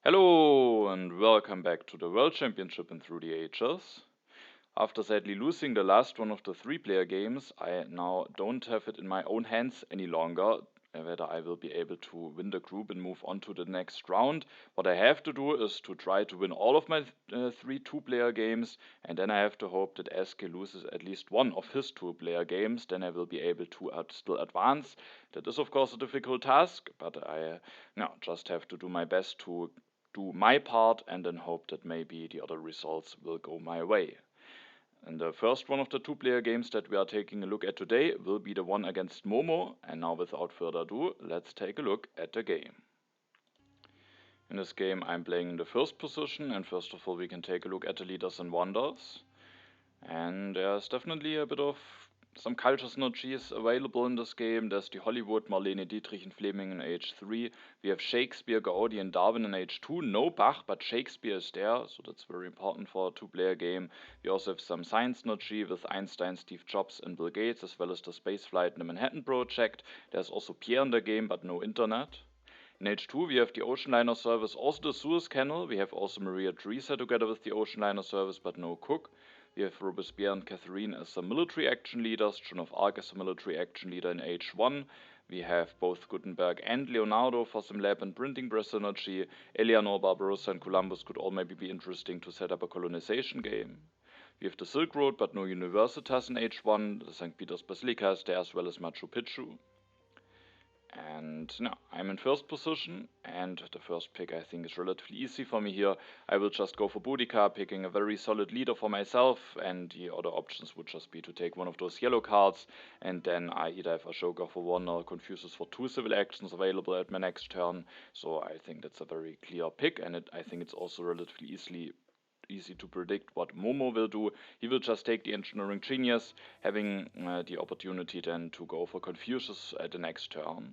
Hello and welcome back to the World Championship in Through the Ages. After sadly losing the last one of the three-player games, I now don't have it in my own hands any longer whether I will be able to win the group and move on to the next round. What I have to do is to try to win all of my three two-player games, and then I have to hope that SK loses at least one of his two-player games. Then I will be able to still advance. That is of course a difficult task, but I just have to do my best to do my part and then hope that maybe the other results will go my way. And the first one of the two-player games that we are taking a look at today will be the one against moemoe. And now without further ado, let's take a look at the game. In this game I'm playing in the first position, and first of all we can take a look at the leaders and wonders. And there's definitely a bit of some culture synergies available in this game. There's the Hollywood, Marlene Dietrich and Fleming in age 3. We have Shakespeare, Gaudi and Darwin in age 2. No Bach, but Shakespeare is there, so that's very important for a two-player game. We also have some science synergy with Einstein, Steve Jobs and Bill Gates, as well as the spaceflight and the Manhattan Project. There's also Pierre in the game, but no internet. In H2 we have the ocean liner service, also the Suez Canal. We have also Maria Theresa together with the ocean liner service, but no Cook. We have Robespierre and Catherine as some military action leaders, Joan of Arc as a military action leader in H1. We have both Gutenberg and Leonardo for some lab and printing press synergy. Eleanor, Barbarossa and Columbus could all maybe be interesting to set up a colonization game. We have the Silk Road but no Universitas in H1. The St. Peter's Basilica is there, as well as Machu Picchu. And now I'm in first position, and the first pick I think is relatively easy for me here. I will just go for Boudica, picking a very solid leader for myself, and the other options would just be to take one of those yellow cards, and then I either have Ashoka for 1 or Confucius for 2 civil actions available at my next turn. So I think that's a very clear pick, and I think it's also relatively easy to predict what moemoe will do. He will just take the engineering genius, having the opportunity then to go for Confucius at the next turn.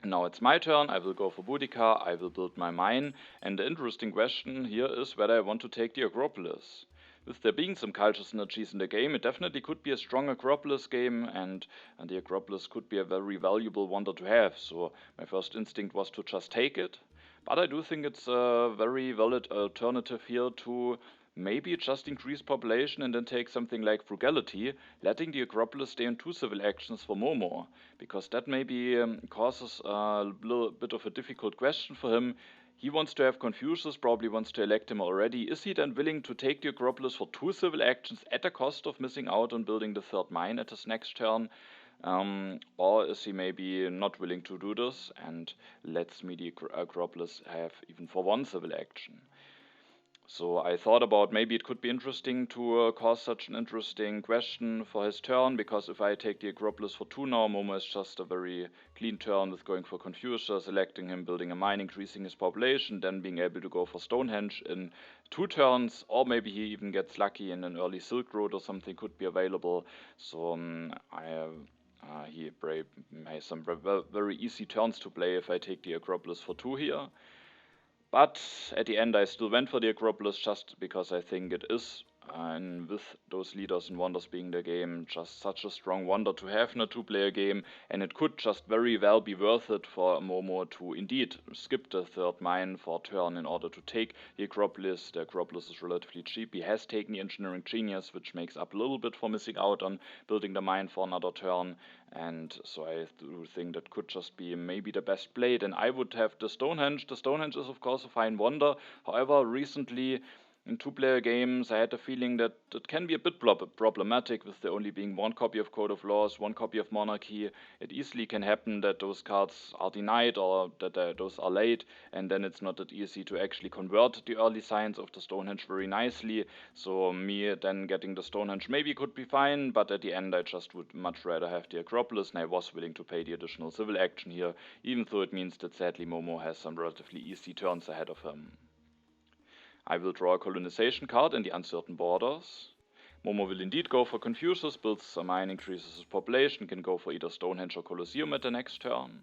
Now it's my turn. I will go for Boudica, I will build my mine, and the interesting question here is whether I want to take the Acropolis. With there being some culture synergies in the game, it definitely could be a strong Acropolis game, and the Acropolis could be a very valuable wonder to have, so my first instinct was to just take it. But I do think it's a very valid alternative here to maybe just increase population and then take something like frugality, letting the Acropolis stay in 2 civil actions for moemoe, because that maybe causes a little bit of a difficult question for him. He wants to have Confucius, probably wants to elect him already. Is he then willing to take the Acropolis for 2 civil actions at the cost of missing out on building the 3rd mine at his next turn? Or is he maybe not willing to do this and lets me the Acropolis have even for 1 civil action? So I thought about maybe it could be interesting to cause such an interesting question for his turn, because if I take the Acropolis for 2 now, moemoe is just a very clean turn with going for Confucius, electing him, building a mine, increasing his population, then being able to go for Stonehenge in 2 turns, or maybe he even gets lucky and an early Silk Road or something could be available. So he has some very easy turns to play if I take the Acropolis for 2 here. But at the end I still went for the Acropolis just because I think it is, and with those leaders and wonders being the game, just such a strong wonder to have in a 2-player game, and it could just very well be worth it for moemoe to indeed skip the 3rd mine for a turn in order to take the Acropolis. The Acropolis is relatively cheap. He has taken the engineering genius, which makes up a little bit for missing out on building the mine for another turn, and so I do think that could just be maybe the best play. Then I would have the Stonehenge. The Stonehenge is of course a fine wonder. However, recently in 2-player games I had a feeling that it can be a bit problematic with there only being 1 copy of Code of Laws, 1 copy of Monarchy. It easily can happen that those cards are denied or that those are late, and then it's not that easy to actually convert the early signs of the Stonehenge very nicely. So me then getting the Stonehenge maybe could be fine, but at the end I just would much rather have the Acropolis, and I was willing to pay the additional civil action here, even though it means that sadly moemoe has some relatively easy turns ahead of him. I will draw a colonization card in the uncertain borders. moemoe will indeed go for Confucius, builds a mine, increases his population, can go for either Stonehenge or Colosseum at the next turn.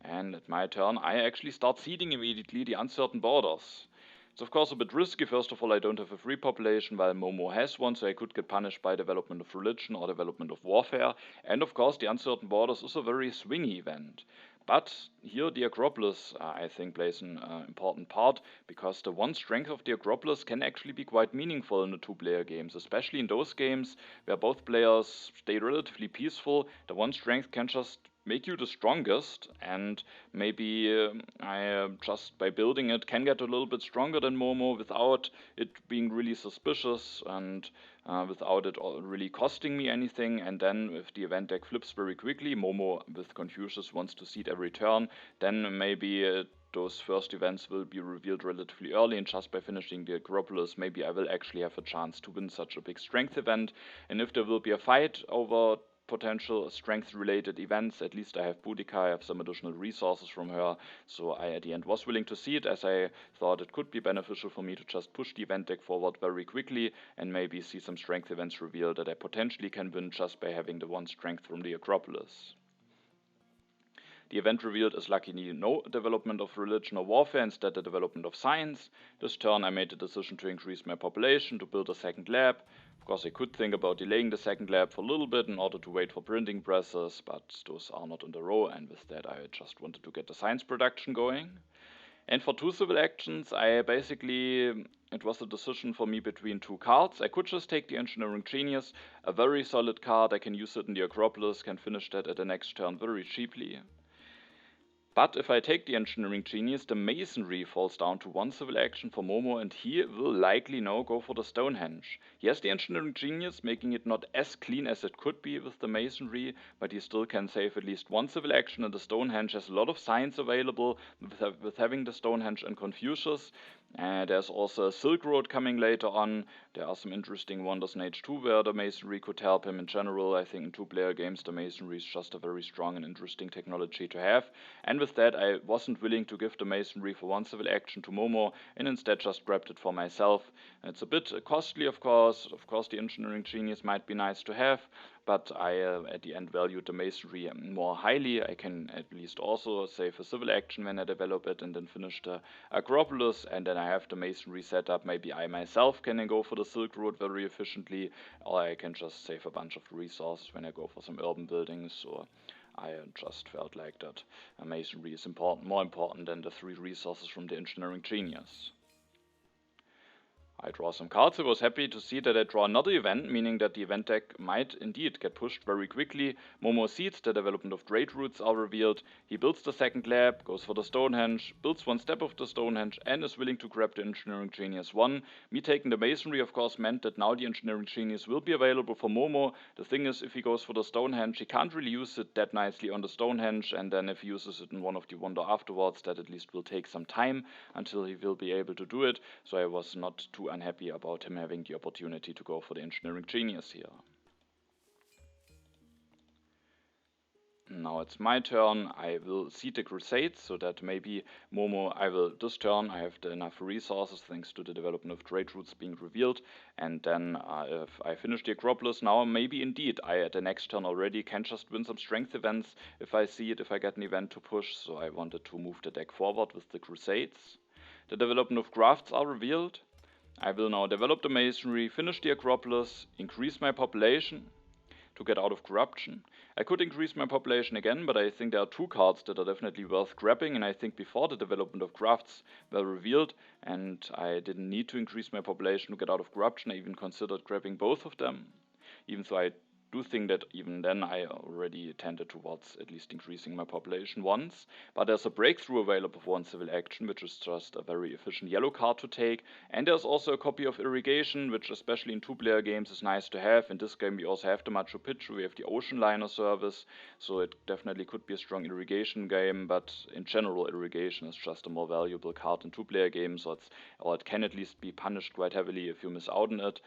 And at my turn I actually start seeding immediately the uncertain borders. It's of course a bit risky. First of all, I don't have a free population while moemoe has one, so I could get punished by development of religion or development of warfare. And of course the uncertain borders is a very swingy event. But here the Acropolis, I think, plays an important part, because the one strength of the Acropolis can actually be quite meaningful in the two-player games, especially in those games where both players stay relatively peaceful. The one strength can just make you the strongest, and maybe I just by building it can get a little bit stronger than moemoe without it being really suspicious, and without it really costing me anything. And then if the event deck flips very quickly, moemoe with Confucius wants to seed every turn, then maybe those first events will be revealed relatively early, and just by finishing the Acropolis, maybe I will actually have a chance to win such a big strength event. And if there will be a fight over potential strength related events, at least I have Boudica, I have some additional resources from her, so I at the end was willing to see it, as I thought it could be beneficial for me to just push the event deck forward very quickly and maybe see some strength events revealed that I potentially can win just by having the one strength from the Acropolis. The event revealed is luckily no development of religion or warfare, instead the development of science. This turn I made the decision to increase my population, to build a second lab. Of course I could think about delaying the second lab for a little bit in order to wait for printing presses, but those are not in the row, and with that I just wanted to get the science production going. And for two civil actions, it was a decision for me between two cards. I could just take the Engineering Genius, a very solid card, I can use it in the Acropolis, can finish that at the next turn very cheaply. But if I take the Engineering Genius, the Masonry falls down to one civil action for moemoe, and he will likely now go for the Stonehenge. He has the Engineering Genius, making it not as clean as it could be with the Masonry, but he still can save at least one civil action, and the Stonehenge has a lot of science available with having the Stonehenge and Confucius. There's also a Silk Road coming later on. There are some interesting wonders in H2 where the Masonry could help him. In general, I think in two-player games the Masonry is just a very strong and interesting technology to have. And with that, I wasn't willing to give the Masonry for one civil action to moemoe, and instead just grabbed it for myself. It's a bit costly, of course. Of course, the Engineering Genius might be nice to have, but I at the end valued the Masonry more highly. I can at least also save a civil action when I develop it and then finish the Acropolis, and then I have the Masonry set up. Maybe I myself can then go for the Silk Road very efficiently, or I can just save a bunch of resources when I go for some urban buildings. Or I just felt like that Masonry is more important than the 3 resources from the Engineering Genius. I draw some cards. I was happy to see that I draw another event, meaning that the event deck might indeed get pushed very quickly. moemoe seeds, the development of trade routes are revealed. He builds the second lab, goes for the Stonehenge, builds one step of the Stonehenge, and is willing to grab the Engineering Genius 1. Me taking the Masonry, of course, meant that now the Engineering Genius will be available for moemoe. The thing is, if he goes for the Stonehenge, he can't really use it that nicely on the Stonehenge, and then if he uses it in one of the wonder afterwards, that at least will take some time until he will be able to do it. So I was not too unhappy about him having the opportunity to go for the Engineering Genius here. Now it's my turn. I will seed the Crusades, so that maybe moemoe, this turn I have enough resources thanks to the development of trade routes being revealed, and then if I finish the Acropolis now, maybe indeed I at the next turn already can just win some strength events if I get an event to push. So I wanted to move the deck forward with the Crusades. The development of crafts are revealed. I will now develop the Masonry, finish the Acropolis, increase my population to get out of corruption. I could increase my population again, but I think there are 2 cards that are definitely worth grabbing, and I think before the development of crafts were revealed and I didn't need to increase my population to get out of corruption, I even considered grabbing both of them, even though I do think that even then I already tended towards at least increasing my population once. But there's a breakthrough available for one civil action, which is just a very efficient yellow card to take. And there's also a copy of Irrigation, which especially in 2-player games is nice to have. In this game we also have the Machu Picchu, we have the Ocean Liner service, so it definitely could be a strong irrigation game, but in general Irrigation is just a more valuable card in 2-player games, or it can at least be punished quite heavily if you miss out on it.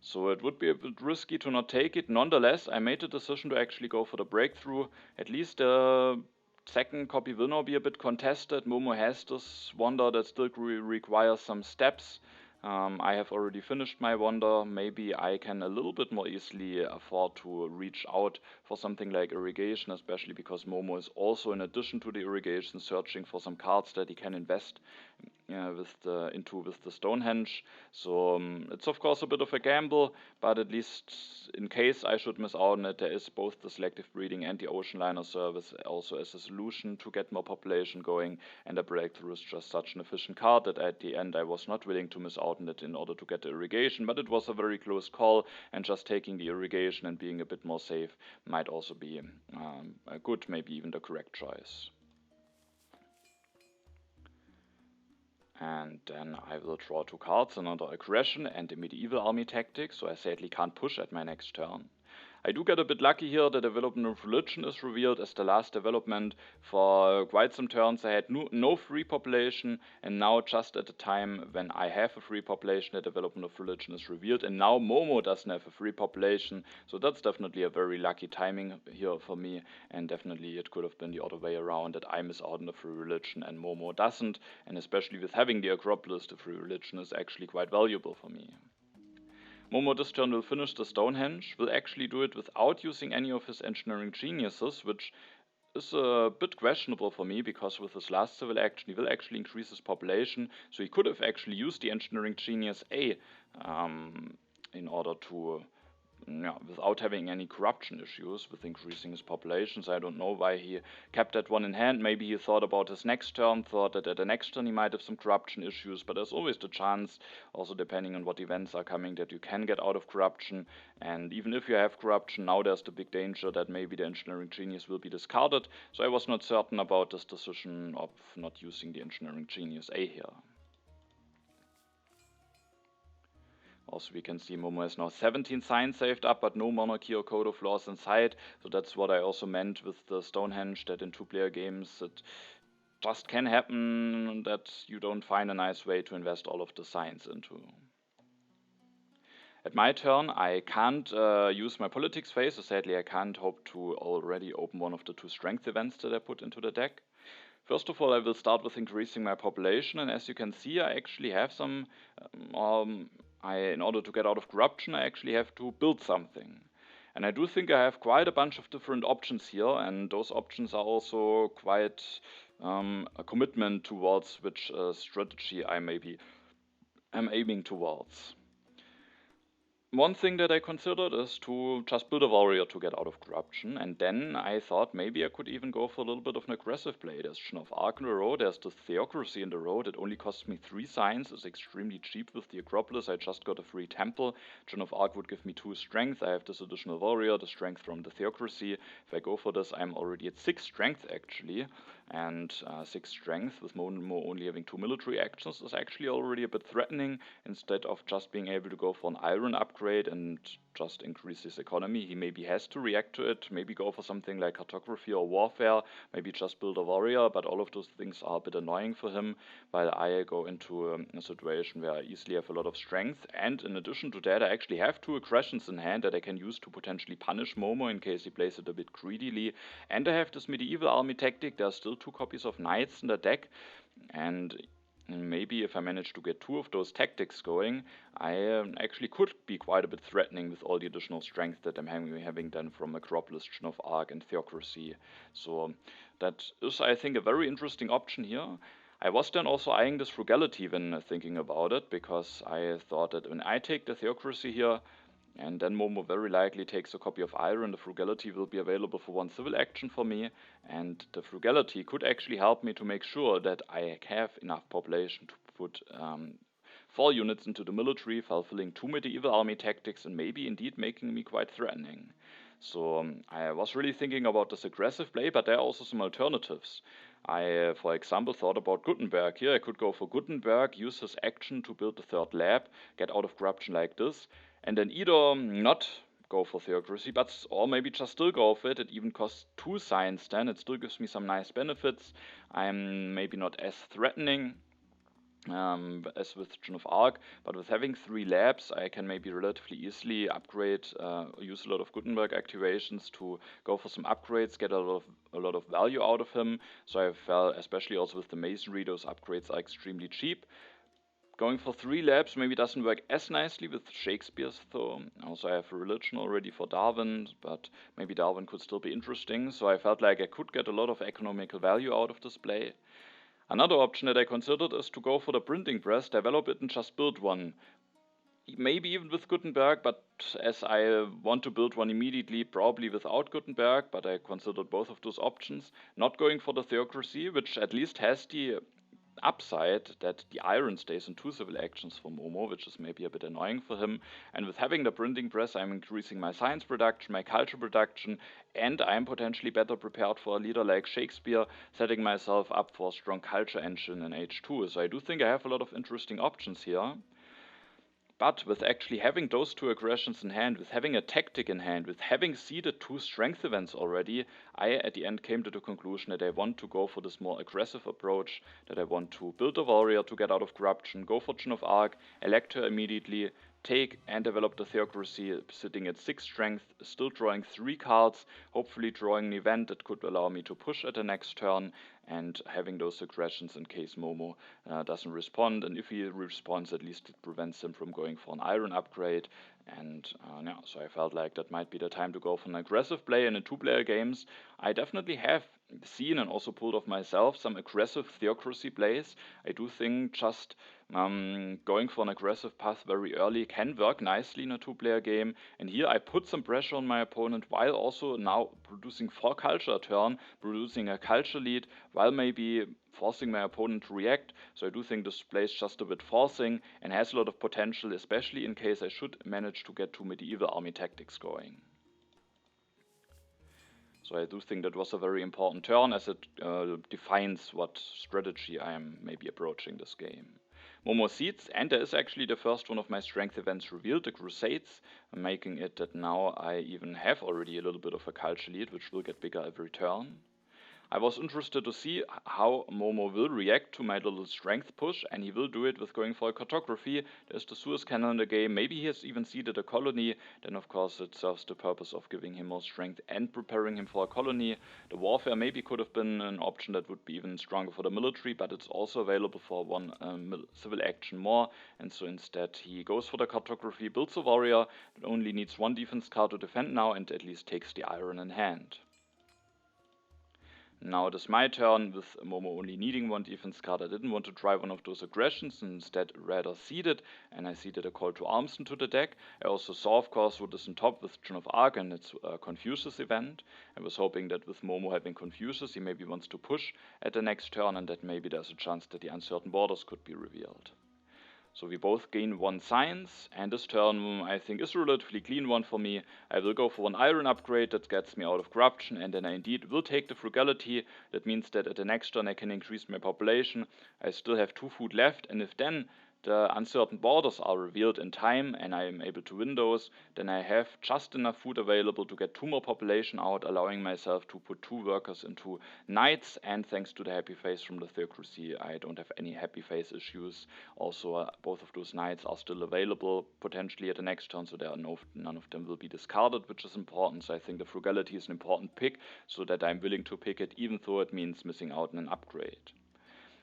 So it would be a bit risky to not take it. Nonetheless, I made the decision to actually go for the breakthrough. At least the second copy will now be a bit contested. moemoe has this wonder that still requires some steps. I have already finished my wonder. Maybe I can a little bit more easily afford to reach out for something like irrigation, especially because moemoe is also, in addition to the irrigation, searching for some cards that he can invest with the Stonehenge. So it's of course a bit of a gamble, but at least in case I should miss out on it, there is both the selective breeding and the ocean liner service also as a solution to get more population going. And a breakthrough is just such an efficient card that at the end I was not willing to miss out on it in order to get the irrigation, but it was a very close call, and just taking the irrigation and being a bit more safe might also be a good, maybe even the correct choice. And then I will draw 2 cards, another aggression and the medieval army tactic, so I sadly can't push at my next turn. I do get a bit lucky here. The development of religion is revealed as the last development. For quite some turns I had no free population, and now just at the time when I have a free population, the development of religion is revealed, and now moemoe doesn't have a free population, so that's definitely a very lucky timing here for me, and definitely it could have been the other way around, that I miss out on the free religion and moemoe doesn't, and especially with having the Acropolis, the free religion is actually quite valuable for me. moemoe this turn will finish the Stonehenge, will actually do it without using any of his engineering geniuses, which is a bit questionable for me, because with his last civil action he will actually increase his population, so he could have actually used the engineering genius A in order to without having any corruption issues with increasing his populations. I don't know why he kept that one in hand. Maybe he thought about his next turn, thought that at the next turn he might have some corruption issues, but there's always the chance, also depending on what events are coming, that you can get out of corruption. And even if you have corruption, now there's the big danger that maybe the engineering genius will be discarded. So I was not certain about this decision of not using the engineering genius A here. Also, we can see moemoe has now 17 signs saved up, but no monarchy or code of laws in sight. So that's what I also meant with the Stonehenge, that in 2-player games it just can happen that you don't find a nice way to invest all of the signs into. At my turn, I can't use my politics phase, so sadly I can't hope to already open one of the 2 strength events that I put into the deck. First of all, I will start with increasing my population, and as you can see, I actually have some, in order to get out of corruption, I actually have to build something. And I do think I have quite a bunch of different options here, and those options are also quite a commitment towards which strategy I maybe am aiming towards. One thing that I considered is to just build a warrior to get out of corruption, and then I thought maybe I could even go for a little bit of an aggressive play. There's Chin of Arc in the row, there's the Theocracy in the row, that only costs me 3 signs, it's extremely cheap with the Acropolis. I just got a free temple. Chin of Arc would give me 2 strength, I have this additional warrior, the strength from the Theocracy. If I go for this, I'm already at 6 strength actually, and 6 strength with moemoe only having 2 military actions is actually already a bit threatening. Instead of just being able to go for an iron upgrade and just increase his economy, he maybe has to react to it, maybe go for something like cartography or warfare, maybe just build a warrior, but all of those things are a bit annoying for him, while I go into a situation where I easily have a lot of strength, and in addition to that I actually have 2 aggressions in hand that I can use to potentially punish moemoe in case he plays it a bit greedily, and I have this medieval army tactic. There's still 2 copies of knights in the deck, and maybe if I manage to get 2 of those tactics going, I actually could be quite a bit threatening with all the additional strength that I'm having then from Acropolis, Chin of Arc, and Theocracy. So that is, I think, a very interesting option here. I was then also eyeing this frugality when thinking about it, because I thought that when I take the Theocracy here, and then moemoe very likely takes a copy of iron, the frugality will be available for 1 civil action for me, and the frugality could actually help me to make sure that I have enough population to put 4 units into the military, fulfilling 2 medieval army tactics, and maybe indeed making me quite threatening. So I was really thinking about this aggressive play, but there are also some alternatives. I, for example, thought about Gutenberg. Here I could go for Gutenberg, use his action to build the 3rd lab, get out of corruption like this, and then either not go for Theocracy, or maybe just still go for it. It even costs 2 signs then, it still gives me some nice benefits. I'm maybe not as threatening as with Chin of Arc, but with having 3 labs, I can maybe relatively easily upgrade, use a lot of Gutenberg activations to go for some upgrades, get a lot of value out of him. So I felt, especially also with the masonry, those upgrades are extremely cheap. Going for 3 labs maybe doesn't work as nicely with Shakespeare's though. Also I have a religion already for Darwin, but maybe Darwin could still be interesting, so I felt like I could get a lot of economical value out of this play. Another option that I considered is to go for the printing press, develop it and just build one. Maybe even with Gutenberg, but as I want to build one immediately, probably without Gutenberg, but I considered both of those options. Not going for the theocracy, which at least has the upside that the iron stays in 2 civil actions for moemoe, which is maybe a bit annoying for him. And with having the printing press, I'm increasing my science production, my culture production, and I'm potentially better prepared for a leader like Shakespeare, setting myself up for a strong culture engine in H2. So I do think I have a lot of interesting options here. But with actually having those 2 aggressions in hand, with having a tactic in hand, with having seeded 2 strength events already, I at the end came to the conclusion that I want to go for this more aggressive approach, that I want to build a warrior to get out of corruption, go for Joan of Arc, elect her immediately, take and develop the theocracy, sitting at 6 strength, still drawing 3 cards, hopefully drawing an event that could allow me to push at the next turn, and having those aggressions in case moemoe doesn't respond, and if he responds, at least it prevents him from going for an iron upgrade. And yeah, so I felt like that might be the time to go for an aggressive play. And in 2-player games, I definitely have seen and also pulled off myself some aggressive theocracy plays. I do think just going for an aggressive path very early can work nicely in a 2-player game. And here I put some pressure on my opponent while also now producing 4 culture a turn, producing a culture lead, while maybe forcing my opponent to react. So I do think this play is just a bit forcing and has a lot of potential, especially in case I should manage to get 2 medieval army tactics going. So I do think that was a very important turn, as it defines what strategy I am maybe approaching this game. moemoe seeds, and there is actually the first one of my strength events revealed, the Crusades, making it that now I even have already a little bit of a culture lead, which will get bigger every turn. I was interested to see how moemoe will react to my little strength push, and he will do it with going for a cartography. There's the Suez Canal in the game, maybe he has even seeded a colony, then of course it serves the purpose of giving him more strength and preparing him for a colony. The warfare maybe could have been an option that would be even stronger for the military, but it's also available for 1 civil action more, and so instead he goes for the cartography, builds a warrior that only needs 1 defense card to defend now, and at least takes the iron in hand. Now it is my turn, with moemoe only needing 1 defense card. I didn't want to try one of those aggressions, instead rather seeded, and I seeded a call to arms into the deck. I also saw, of course, what is on top with Joan of Arc and its Confucius event. I was hoping that with moemoe having Confucius, he maybe wants to push at the next turn, and that maybe there's a chance that the uncertain borders could be revealed. So we both gain 1 science, and this turn I think is a relatively clean one for me. I will go for an iron upgrade that gets me out of corruption, and then I indeed will take the frugality. That means that at the next turn I can increase my population. I still have 2 food left, and if then the uncertain borders are revealed in time and I am able to win those, then I have just enough food available to get 2 more population out, allowing myself to put 2 workers into knights, and thanks to the happy face from the theocracy, I don't have any happy face issues. Also, both of those knights are still available potentially at the next turn, so none of them will be discarded, which is important. So I think the frugality is an important pick, so that I'm willing to pick it, even though it means missing out on an upgrade.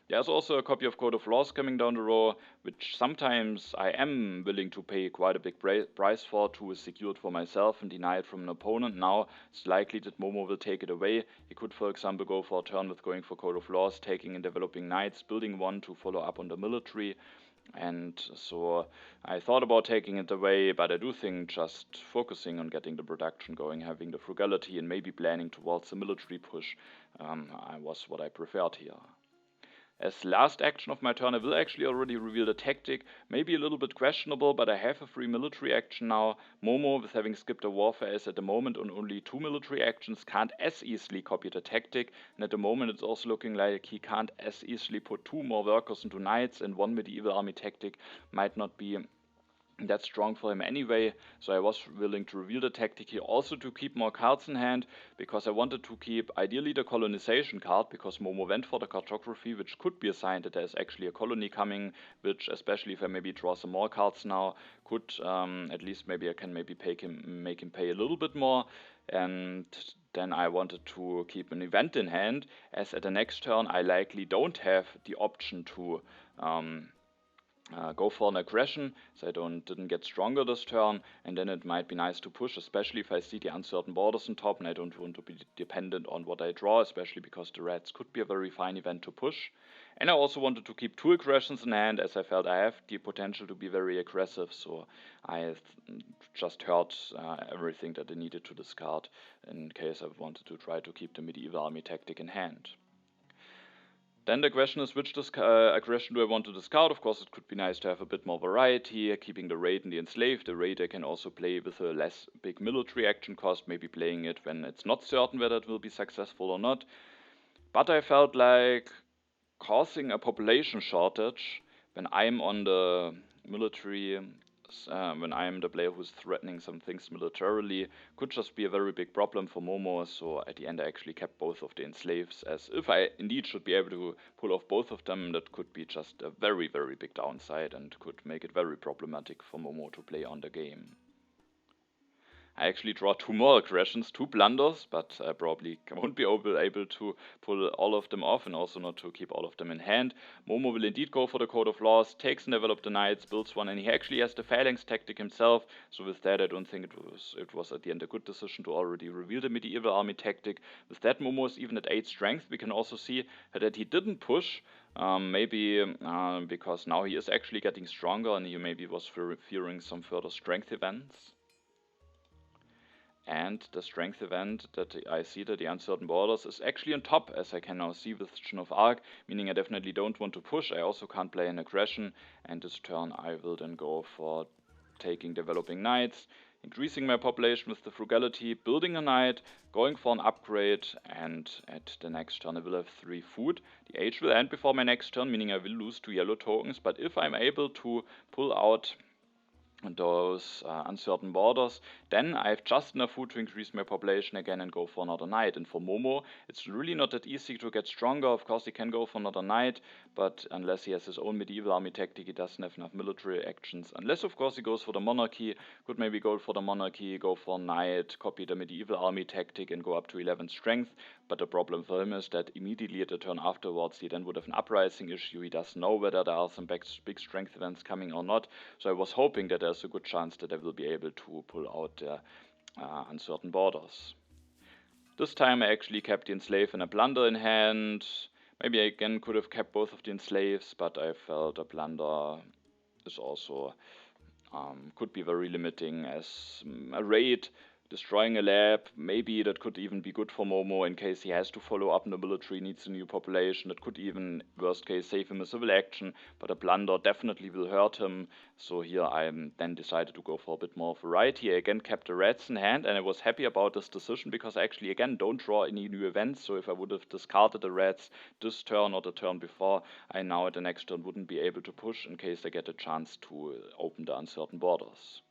There's also a copy of Code of Laws coming down the row, which sometimes I am willing to pay quite a big price for to secure it for myself and deny it from an opponent. Now it's likely that moemoe will take it away. He could, for example, go for a turn with going for Code of Laws, taking and developing knights, building 1 to follow up on the military. And so I thought about taking it away, but I do think just focusing on getting the production going, having the frugality, and maybe planning towards the military push was what I preferred here. As last action of my turn, I will actually already reveal the tactic, maybe a little bit questionable, but I have a free military action now. moemoe, with having skipped a warfare, is at the moment on only 2 military actions, can't as easily copy the tactic, and at the moment it's also looking like he can't as easily put 2 more workers into knights, and 1 medieval army tactic might not be that strong for him anyway, so I was willing to reveal the tactic here, also to keep more cards in hand, because I wanted to keep ideally the colonization card, because moemoe went for the cartography, which could be a sign that there's actually a colony coming, which, especially if I maybe draw some more cards now, could at least maybe I can maybe make him pay a little bit more. And then I wanted to keep an event in hand, as at the next turn I likely don't have the option to go for an aggression, so I didn't get stronger this turn, and then it might be nice to push, especially if I see the uncertain borders on top and I don't want to be dependent on what I draw, especially because the reds could be a very fine event to push. And I also wanted to keep 2 aggressions in hand, as I felt I have the potential to be very aggressive, so I just heard everything that I needed to discard in case I wanted to try to keep the medieval army tactic in hand. Then the question is, which aggression do I want to discard? Of course, it could be nice to have a bit more variety, keeping the raid and the enslaved. The raid I can also play with a less big military action cost, maybe playing it when it's not certain whether it will be successful or not. But I felt like causing a population shortage when I'm on the military, when I'm the player who's threatening some things militarily, could just be a very big problem for moemoe. So at the end I actually kept both of the enslaves, as if I indeed should be able to pull off both of them, that could be just a very, very big downside and could make it very problematic for moemoe to play on the game. I actually draw 2 more aggressions, 2 blunders, but I probably won't be able to pull all of them off, and also not to keep all of them in hand. moemoe will indeed go for the Code of Laws, takes and develop the Knights, builds one, and he actually has the Phalanx tactic himself, so with that I don't think it was at the end a good decision to already reveal the medieval army tactic. With that, moemoe is even at 8 strength. We can also see that he didn't push, maybe because now he is actually getting stronger and he maybe was fearing some further strength events. And the strength event that I see, that the uncertain borders, is actually on top, as I can now see with Joan of Arc, meaning I definitely don't want to push. I also can't play an aggression, and this turn I will then go for taking developing knights, increasing my population with the frugality, building a knight, going for an upgrade, and at the next turn I will have 3 food. The age will end before my next turn, meaning I will lose 2 yellow tokens, but if I'm able to pull out those uncertain borders, then I have just enough food to increase my population again and go for another knight. And for moemoe, it's really not that easy to get stronger. Of course, he can go for another knight, but unless he has his own medieval army tactic, he doesn't have enough military actions. Unless, of course, he goes for the monarchy, could maybe go for the monarchy, go for a knight, copy the medieval army tactic, and go up to 11 strength. But the problem for him is that immediately at the turn afterwards, he then would have an uprising issue. He doesn't know whether there are some big strength events coming or not. So I was hoping that there's a good chance that I will be able to pull out the uncertain borders. This time I actually kept the enslave and a blunder in hand. Maybe I again could have kept both of the enslaves, but I felt a blunder is also could be very limiting, as a raid destroying a lab, maybe that could even be good for moemoe in case he has to follow up in the military, needs a new population. That could even, worst case, save him a civil action, but a blunder definitely will hurt him. So here I then decided to go for a bit more variety. I again kept the reds in hand, and I was happy about this decision because I actually again don't draw any new events. So if I would have discarded the reds this turn or the turn before, I now at the next turn wouldn't be able to push in case I get a chance to open the uncertain borders.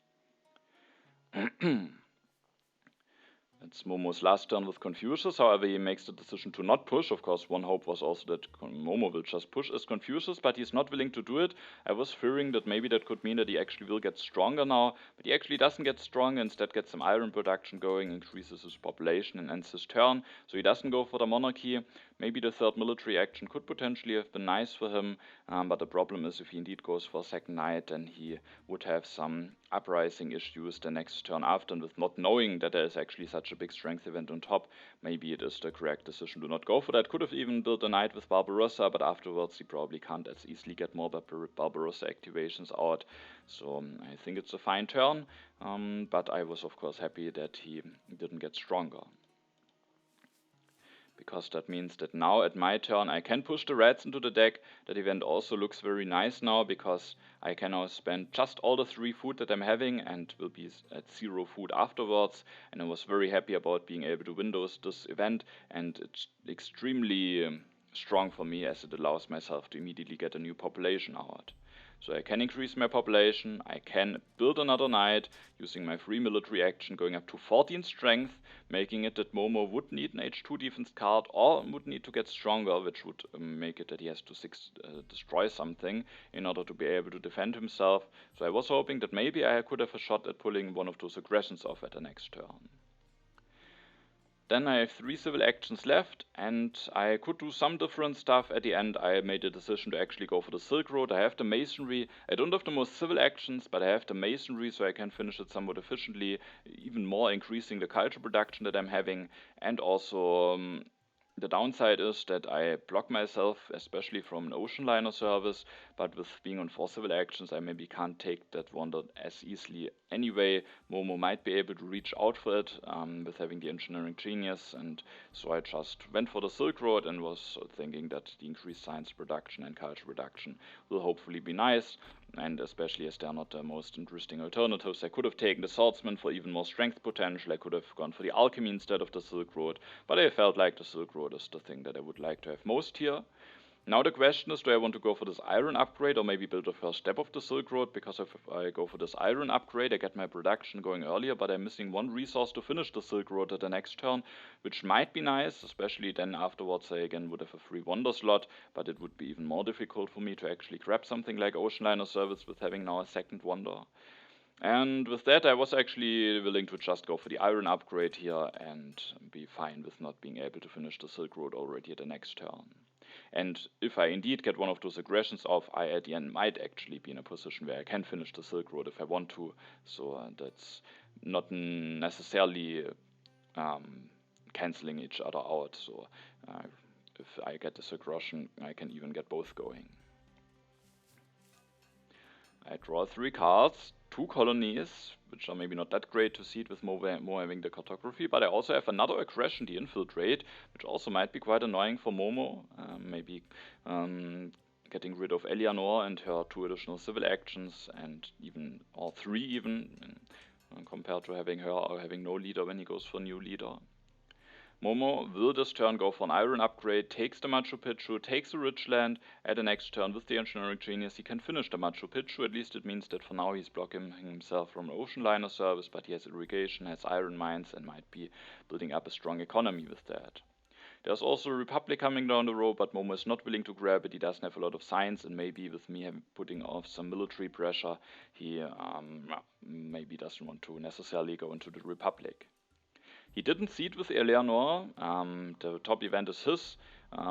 It's moemoe's last turn with Confucius. However, he makes the decision to not push. Of course, one hope was also that moemoe will just push as Confucius, but he's not willing to do it. I was fearing that maybe that could mean that he actually will get stronger now, but he actually doesn't get stronger. Instead, gets some iron production going, increases his population, and ends his turn. So he doesn't go for the monarchy. Maybe the third military action could potentially have been nice for him, but the problem is if he indeed goes for a second knight, then he would have some uprising issues the next turn after, and with not knowing that there is actually such a big strength event on top, maybe it is the correct decision to not go for that. Could have even built a knight with Barbarossa, but afterwards he probably can't as easily get more Barbarossa activations out. So I think it's a fine turn, but I was of course happy that he didn't get stronger, because that means that now at my turn I can push the reds into the deck. That event also looks very nice now, because I can now spend just all the 3 food that I'm having and will be at 0 food afterwards, and I was very happy about being able to win this event, and it's extremely strong for me as it allows myself to immediately get a new population out. So I can increase my population, I can build another knight using my free military action, going up to 14 strength, making it that moemoe would need an H2 defense card or would need to get stronger, which would make it that he has to destroy something in order to be able to defend himself. So I was hoping that maybe I could have a shot at pulling one of those aggressions off at the next turn. Then I have 3 civil actions left, and I could do some different stuff. At the end, I made a decision to actually go for the Silk Road. I have the masonry. I don't have the most civil actions, but I have the masonry, so I can finish it somewhat efficiently, even more increasing the culture production that I'm having. And also, the downside is that I block myself, especially from an ocean liner service, but with being on 4 civil actions, I maybe can't take that wonder as easily anyway. Momo might be able to reach out for it with having the engineering genius, and so I just went for the Silk Road and was thinking that the increased science production and culture production will hopefully be nice, and especially as they are not the most interesting alternatives. I could have taken the Swordsman for even more strength potential, I could have gone for the Alchemy instead of the Silk Road, but I felt like the Silk Road is the thing that I would like to have most here. Now the question is, do I want to go for this iron upgrade or maybe build the first step of the Silk Road? Because if I go for this iron upgrade, I get my production going earlier, but I'm missing 1 resource to finish the Silk Road at the next turn, which might be nice, especially then afterwards I again would have a free wonder slot, but it would be even more difficult for me to actually grab something like Ocean Liner Service with having now a second wonder. And with that, I was actually willing to just go for the iron upgrade here and be fine with not being able to finish the Silk Road already at the next turn. And if I indeed get one of those aggressions off, I at the end might actually be in a position where I can finish the Silk Road if I want to. So that's not necessarily canceling each other out. So if I get this aggression, I can even get both going. I draw 3 cards, 2 colonies, which are maybe not that great to seed with more having the cartography, but I also have another aggression, the Infiltrate, which also might be quite annoying for Momo. Maybe getting rid of Eleanor and her 2 additional civil actions, and even, or 3 even, compared to having her or having no leader when he goes for new leader. Momo will this turn go for an iron upgrade, takes the Machu Picchu, takes the Ridgeland. At the next turn with the engineering genius he can finish the Machu Picchu. At least it means that for now he's blocking himself from ocean liner service, but he has irrigation, has iron mines, and might be building up a strong economy with that. There's also a Republic coming down the road, but Momo is not willing to grab it. He doesn't have a lot of science, and maybe with me putting off some military pressure, he maybe doesn't want to necessarily go into the Republic. He didn't seed with Eleanor, the top event is his.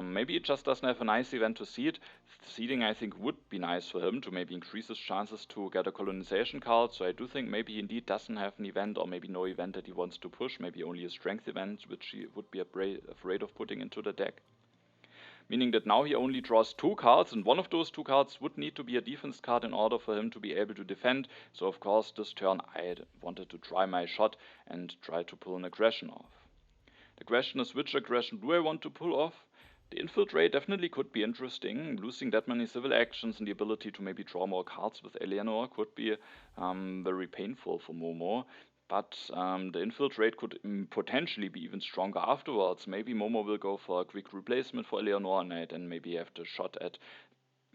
Maybe he just doesn't have a nice event to seed. Seeding I think would be nice for him to maybe increase his chances to get a colonization card, so I do think maybe he indeed doesn't have an event or maybe no event that he wants to push, maybe only a strength event which he would be afraid of putting into the deck. Meaning that now he only draws 2 cards, and one of those 2 cards would need to be a defense card in order for him to be able to defend. So of course this turn I wanted to try my shot and try to pull an aggression off. The question is, which aggression do I want to pull off? The Infiltrate definitely could be interesting. Losing that many civil actions and the ability to maybe draw more cards with Eleanor could be very painful for Momo. But the Infiltrate could potentially be even stronger afterwards. Maybe Momo will go for a quick replacement for Eleanor, and I then maybe have the shot at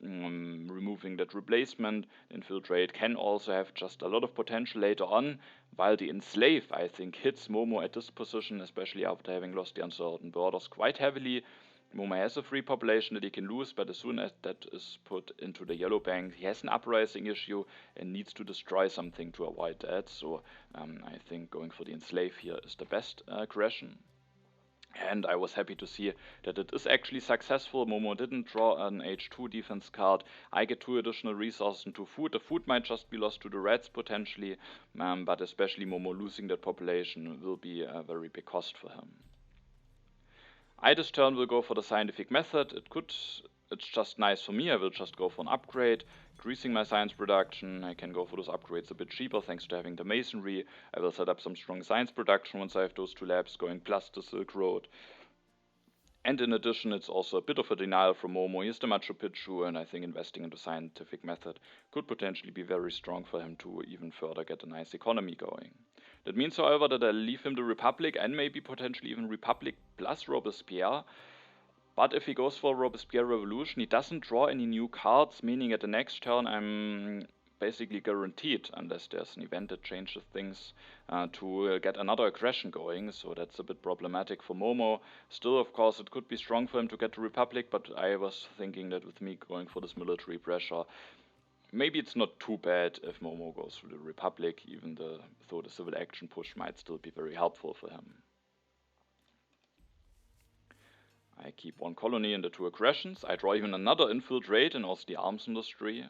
removing that replacement. Infiltrate can also have just a lot of potential later on, while the Enslave, I think, hits Momo at this position, especially after having lost the Uncertain Borders quite heavily. Momo has a free population that he can lose, but as soon as that is put into the yellow bank, he has an uprising issue and needs to destroy something to avoid that. So I think going for the Enslave here is the best aggression. And I was happy to see that it is actually successful. Momo didn't draw an H2 defense card. I get 2 additional resources and 2 food. The food might just be lost to the reds potentially, but especially Momo losing that population will be a very big cost for him. I this turn will go for the scientific method. It's just nice for me. I will just go for an upgrade, increasing my science production. I can go for those upgrades a bit cheaper thanks to having the masonry. I will set up some strong science production once I have those 2 labs going, plus the Silk Road. And in addition, it's also a bit of a denial from Momo. Here's the Machu Picchu, and I think investing into scientific method could potentially be very strong for him to even further get a nice economy going. That means, however, that I leave him the Republic and maybe potentially even Republic plus Robespierre. But if he goes for Robespierre Revolution, he doesn't draw any new cards, meaning at the next turn I'm basically guaranteed, unless there's an event that changes things, to get another aggression going, so that's a bit problematic for Momo. Still, of course, it could be strong for him to get the Republic, but I was thinking that with me going for this military pressure, maybe it's not too bad if Momo goes for the Republic, even though the civil action push might still be very helpful for him. I keep one colony and the 2 aggressions. I draw even another infiltrate and also the arms industry.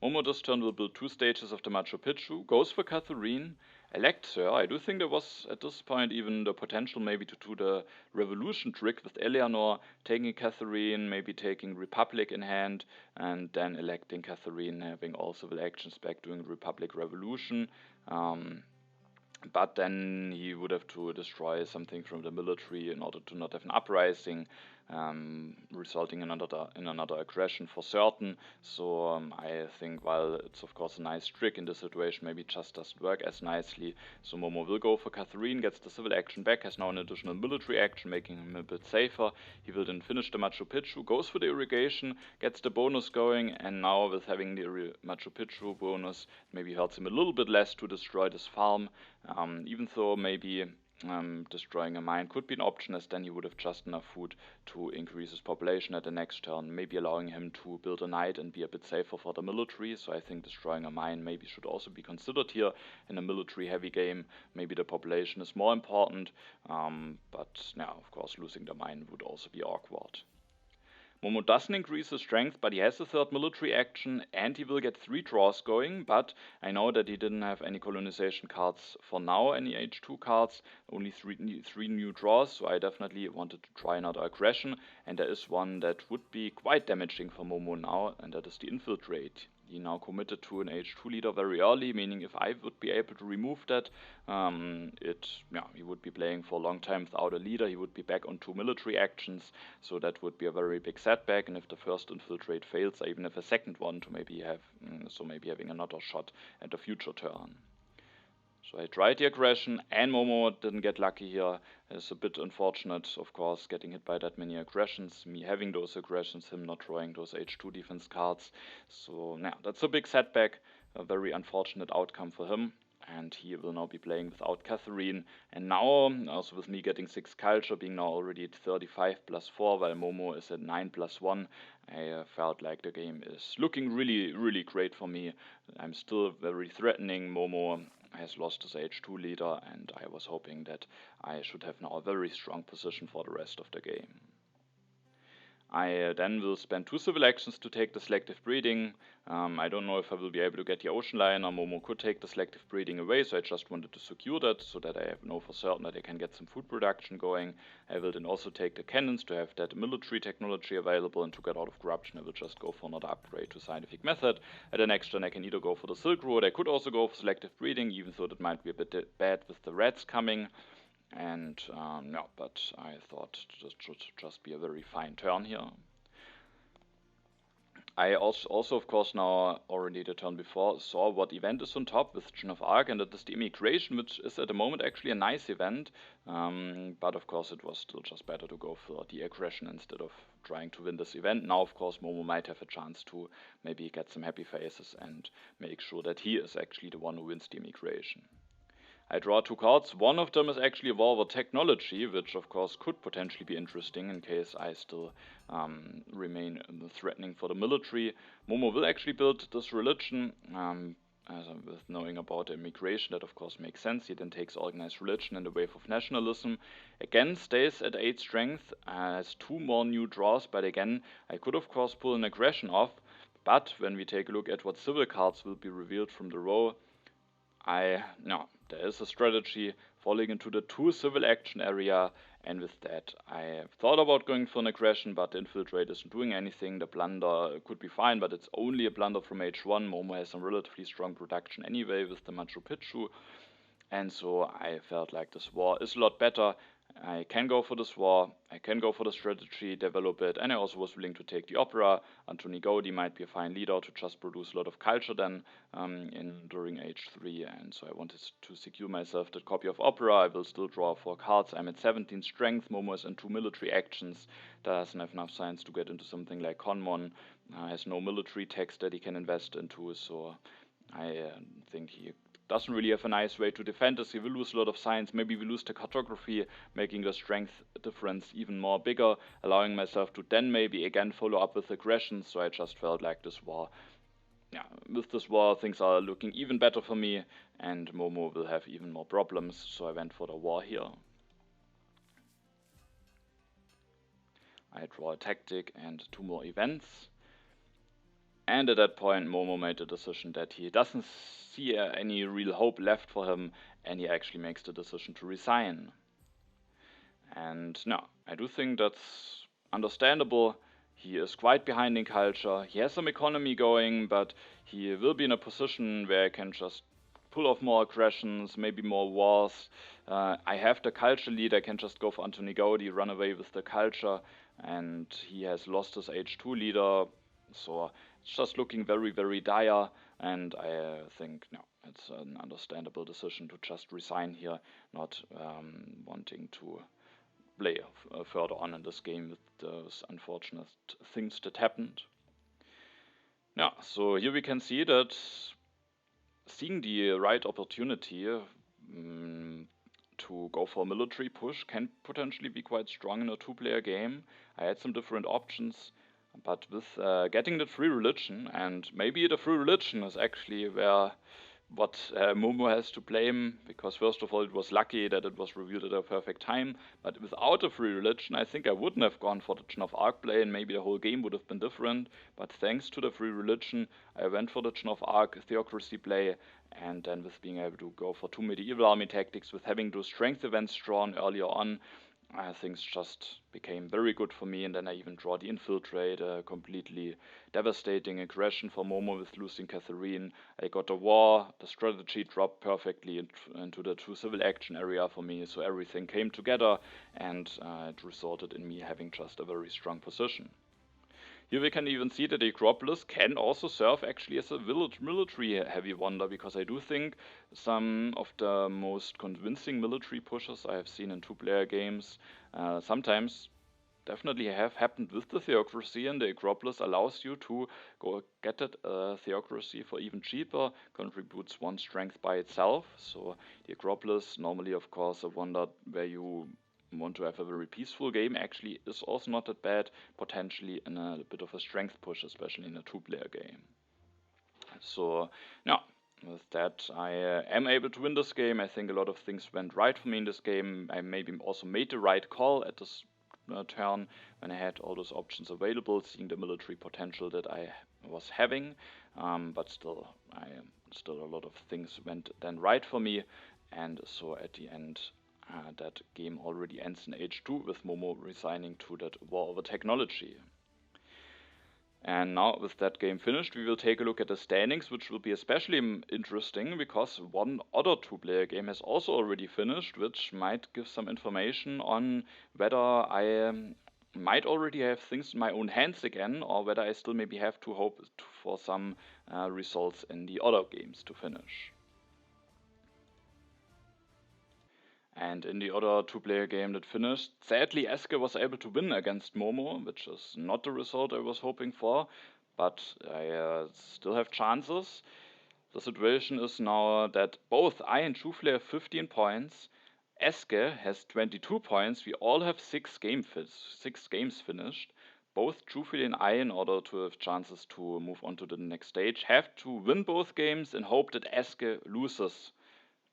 Moemoe this turn will build 2 stages of the Machu Picchu, goes for Catherine, elects her. I do think there was at this point even the potential maybe to do the revolution trick with Eleanor, taking Catherine, maybe taking Republic in hand, and then electing Catherine, having all civil actions back, doing Republic Revolution. But then he would have to destroy something from the military in order to not have an uprising, resulting in another aggression for certain. So I think while it's of course a nice trick in this situation, maybe it just doesn't work as nicely. So Moemoe will go for Catherine, gets the civil action back, has now an additional military action, making him a bit safer. He will then finish the Machu Picchu, goes for the irrigation, gets the bonus going, and now with having the Machu Picchu bonus, maybe hurts him a little bit less to destroy this farm. Even though maybe destroying a mine could be an option, as then he would have just enough food to increase his population at the next turn, maybe allowing him to build a knight and be a bit safer for the military. So I think destroying a mine maybe should also be considered here in a military heavy game. Maybe the population is more important, but now of course losing the mine would also be awkward. Moemoe doesn't increase his strength, but he has a 3rd military action and he will get 3 draws going, but I know that he didn't have any colonization cards for now, any H2 cards, only 3 new draws, so I definitely wanted to try another aggression, and there is one that would be quite damaging for Moemoe now, and that is the infiltrate. He now committed to an H2 leader very early, meaning if I would be able to remove that, he would be playing for a long time without a leader. He would be back on 2 military actions, so that would be a very big setback. And if the first infiltrate fails, I even have a second one to maybe have, maybe having another shot at a future turn. So I tried the aggression, and Moemoe didn't get lucky here. It's a bit unfortunate, of course, getting hit by that many aggressions, me having those aggressions, him not drawing those H2 defense cards. So now that's a big setback, a very unfortunate outcome for him. And he will now be playing without Catherine. And now, also with me getting 6 culture, being now already at 35 plus 4, while Moemoe is at 9 plus 1, I felt like the game is looking really, really great for me. I'm still very threatening. Moemoe has lost his H2 leader, and I was hoping that I should have now a very strong position for the rest of the game. I then will spend 2 civil actions to take the selective breeding. I don't know if I will be able to get the ocean liner. Moemoe could take the selective breeding away, so I just wanted to secure that so that I know for certain that I can get some food production going. I will then also take the cannons to have that military technology available, and to get out of corruption I will just go for another upgrade to scientific method. At the next turn I can either go for the Silk Road, I could also go for selective breeding, even though that might be a bit bad with the rats coming. And but I thought this should just be a very fine turn here. I also of course now, already the turn before, saw what event is on top with Joan of Arc, and that is the immigration, which is at the moment actually a nice event. But of course it was still just better to go for the aggression instead of trying to win this event. Now of course Moemoe might have a chance to maybe get some happy faces and make sure that he is actually the one who wins the immigration. I draw 2 cards. One of them is actually Evolver Technology, which of course could potentially be interesting in case I still remain threatening for the military. Moemoe will actually build this religion, with knowing about immigration, that of course makes sense. He then takes organized religion and the wave of nationalism. Again stays at 8 strength, has 2 more new draws, but again I could of course pull an aggression off. But when we take a look at what civil cards will be revealed from the row, there is a strategy falling into the 2 civil action area, and with that I thought about going for an aggression, but the infiltrate isn't doing anything. The plunder could be fine, but it's only a plunder from H1. Moemoe has some relatively strong production anyway with the Machu Picchu, and so I felt like this war is a lot better. I can go for this war, I can go for the strategy, develop it, and I also was willing to take the opera. Antoni Gaudi might be a fine leader to just produce a lot of culture then during H3, and so I wanted to secure myself that copy of opera. I will still draw 4 cards. I'm at 17 strength, Moemoe is in 2 military actions, doesn't have enough science to get into something like Conmon, has no military text that he can invest into, so I think he doesn't really have a nice way to defend us. He will lose a lot of science. Maybe we lose the cartography, making the strength difference even more bigger, allowing myself to then maybe again follow up with aggression. So I just felt like this war, with this war things are looking even better for me, and Moemoe will have even more problems. So I went for the war here. I draw a tactic and 2 more events. And at that point, moemoe made the decision that he doesn't see any real hope left for him, and he actually makes the decision to resign. And no, I do think that's understandable. He is quite behind in culture. He has some economy going, but he will be in a position where he can just pull off more aggressions, maybe more wars. I have the culture lead, I can just go for Anthony Gaudi, run away with the culture, and he has lost his H2 leader, so it's just looking very, very dire, and I think, no, it's an understandable decision to just resign here, not wanting to play further on in this game with those unfortunate things that happened. Yeah, so here we can see that seeing the right opportunity to go for a military push can potentially be quite strong in a two-player game. I had some different options, but with getting the free religion, and maybe the free religion is actually where what moemoe has to blame, because first of all it was lucky that it was revealed at a perfect time, but without a free religion I think I wouldn't have gone for the Joan of Arc play and maybe the whole game would have been different, but thanks to the free religion I went for the Joan of Arc theocracy play, and then with being able to go for 2 medieval army tactics, with having those strength events drawn earlier on, things just became very good for me, and then I even draw the Infiltrate, a completely devastating aggression for moemoe with losing Catherine. I got a war, the strategy dropped perfectly into the true civil action area for me, so everything came together, and it resulted in me having just a very strong position. Here we can even see that the Acropolis can also serve actually as a military heavy wonder, because I do think some of the most convincing military pushes I have seen in two-player games sometimes definitely have happened with the theocracy, and the Acropolis allows you to go get that theocracy for even cheaper, contributes 1 strength by itself. So the Acropolis, normally of course a wonder where you want to have a very peaceful game, actually is also not that bad, potentially in a bit of a strength push, especially in a two-player game. So now, with that, I am able to win this game. I think a lot of things went right for me in this game. I maybe also made the right call at this turn when I had all those options available, seeing the military potential that I was having, but still, still a lot of things went then right for me, and so at the end that game already ends in H2 with moemoe resigning to that war over technology. And now with that game finished, we will take a look at the standings, which will be especially interesting because one other two-player game has also already finished, which might give some information on whether I might already have things in my own hands again, or whether I still maybe have to hope for some results in the other games to finish. And in the other two-player game that finished, sadly Eske was able to win against moemoe, which is not the result I was hoping for, but I still have chances. The situation is now that both I and Jufle have 15 points, Eske has 22 points, we all have 6 games finished. Both Jufle and I, in order to have chances to move on to the next stage, have to win both games and hope that Eske loses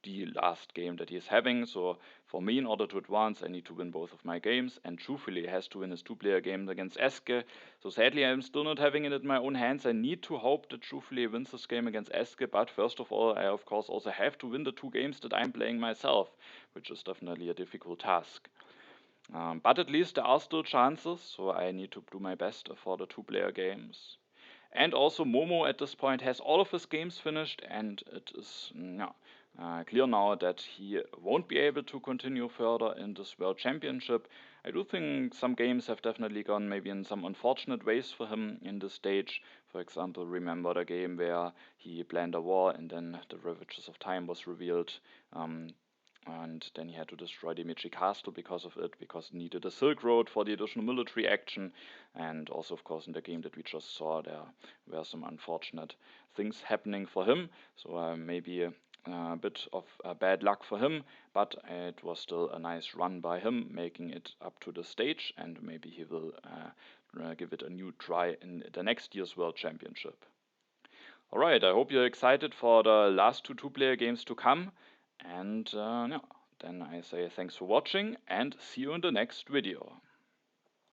the last game that he is having. So for me, in order to advance, I need to win both of my games, and Jufle has to win his two-player game against Eske. So sadly, I'm still not having it in my own hands. I need to hope that Jufle wins this game against Eske, but first of all, I of course also have to win the 2 games that I'm playing myself, which is definitely a difficult task. But at least there are still chances, so I need to do my best for the 2-player games. And also moemoe at this point has all of his games finished, and it is clear now that he won't be able to continue further in this World Championship. I do think some games have definitely gone maybe in some unfortunate ways for him in this stage. For example, remember the game where he planned a war and then the Ravages of Time was revealed, and then he had to destroy the Meiji Castle because of it, because he needed a Silk Road for the additional military action. And also, of course, in the game that we just saw, there were some unfortunate things happening for him. So maybe a bit of bad luck for him, but it was still a nice run by him, making it up to the stage, and maybe he will give it a new try in the next year's World Championship. Alright, I hope you're excited for the last two-player games to come. And then I say thanks for watching and see you in the next video.